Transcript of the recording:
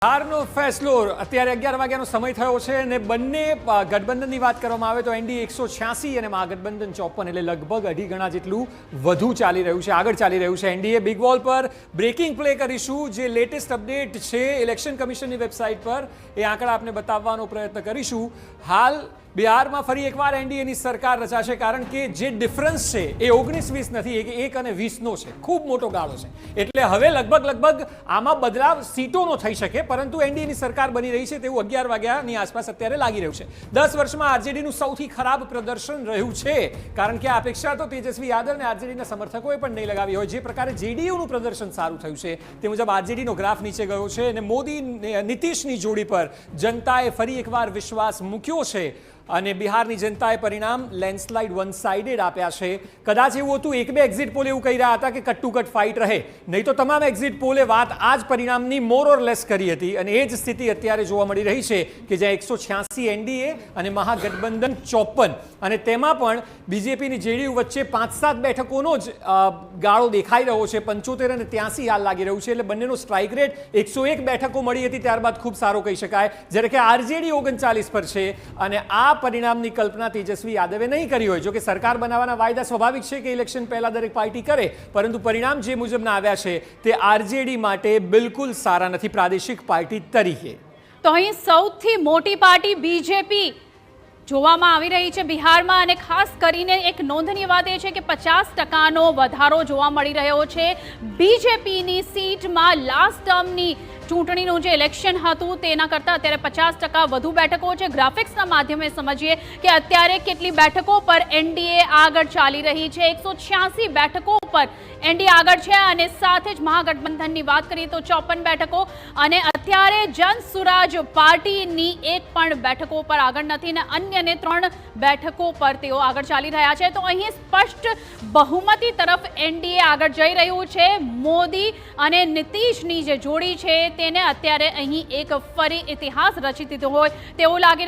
હારનો ફેસલો અત્યારે 11 વાગ્યાનો સમય થયો છે અને બંને ગઠબંધનની વાત કરવામાં આવે તો એનડીએ 186 અને મહાગઠબંધન 54 એટલે લગભગ 2.5 ગણા જેટલું વધુ ચાલી રહ્યું છે, આગળ ચાલી રહ્યું છે એનડીએ. બિગ વોલ પર બ્રેકિંગ પ્લે કરીશું, જે લેટેસ્ટ અપડેટ છે ઇલેક્શન કમિશનની વેબસાઇટ પર એ આંકડા આપને બતાવવાનો પ્રયત્ન કરીશું. હાલ બિહારમાં ફરી એકવાર એનડીએની સરકાર રચાશે, કારણ કે જે ડિફરન્સ છે એ 19-20 નથી, એ 1 અને 20નો છે, ખૂબ મોટો ગાળો છે. એટલે હવે લગભગ આમાં બદલાવ સીટોનો થઈ શકે, પરંતુ એનડીએની સરકાર બની રહી છે તેવું 11 વાગ્યાની આસપાસ અત્યારે લાગી રહ્યું છે. 10 વર્ષમાં આરજેડીનું સૌથી ખરાબ પ્રદર્શન રહ્યું છે, કારણ કે આ અપેક્ષા તો તેજસ્વી યાદવ અને આરજેડીના સમર્થકોએ પણ નહીં લગાવી હોય. જે પ્રકારે જેડીયુનું પ્રદર્શન સારું થયું છે તે મુજબ આરજેડીનો ગ્રાફ નીચે ગયો છે અને મોદી નીતિશની જોડી પર જનતાએ ફરી એકવાર વિશ્વાસ મૂક્યો છે અને બિહારની જનતાએ પરિણામ લેન્ડસ્લાઇડ વન સાઇડેડ આપ્યા છે. કદાચ એવું હતું 1-2 એક્ઝિટ પોલ એવું કહી રહ્યા હતા કે કટ ટુ કટ ફાઇટ રહે, નહીં તો તમામ એક્ઝિટ પોલે વાત આ જ પરિણામની મોર ઓર લેસ કરી હતી અને એ જ સ્થિતિ અત્યારે જોવા મળી રહી છે કે જ્યાં 186 એનડીએ અને મહાગઠબંધન 54 અને તેમાં પણ બીજેપીની જેડીયુ વચ્ચે 5-7 બેઠકોનો જ ગાળો દેખાઈ રહ્યો છે. 75 અને 83 હાલ લાગી રહ્યું છે, એટલે બંનેનો સ્ટ્રાઇક રેટ 101 બેઠકો મળી હતી ત્યારબાદ ખૂબ સારો કહી શકાય, જ્યારે કે આરજેડી 39 પર છે અને આ પરિણામની કલ્પના તેજસ્વી યાદવે નહીં કરી હોય. જો કે સરકાર બનાવવાના વાયદા સ્વાભાવિક છે કે ઇલેક્શન પહેલા દરેક પાર્ટી કરે, પરંતુ પરિણામ જે મુજબના આવ્યા છે તે આરજેડી માટે બિલકુલ સારા નથી પ્રાદેશિક પાર્ટી તરીકે. તો અહીં સૌથી મોટી પાર્ટી બીજેપી જોવામાં આવી રહી છે બિહારમાં, અને ખાસ કરીને એક નોંધનીય વાત એ છે કે 50%નો વધારો જોવા મળી રહ્યો છે બીજેપીની સીટમાં. લાસ્ટ ટર્મની ચૂંટણીનું જે ઇલેક્શન હતું તેના કરતાં અત્યારે 50% વધુ બેઠકો છે. ગ્રાફિક્સના માધ્યમે સમજીએ કે અત્યારે કેટલી બેઠકો પર એનડીએ આગળ ચાલી રહી છે. 186 બેઠકો પર એનડીએ આગળ છે અને સાથે જ મહાગઠબંધનની વાત કરીએ તો 54 બેઠકો, અને અત્યારે જન સુરાજ પાર્ટીની એક પણ બેઠકો પર આગળ નથી અને અન્યને 3 બેઠકો પર તેઓ આગળ ચાલી રહ્યા છે. તો અહીં સ્પષ્ટ બહુમતી તરફ એનડીએ આગળ જઈ રહ્યું છે. મોદી અને નીતિશની જે જોડી છે તેને અત્યારે અહીં એક ફરી ઇતિહાસ રચી દીધો હોય તેવું લાગી રહ્યું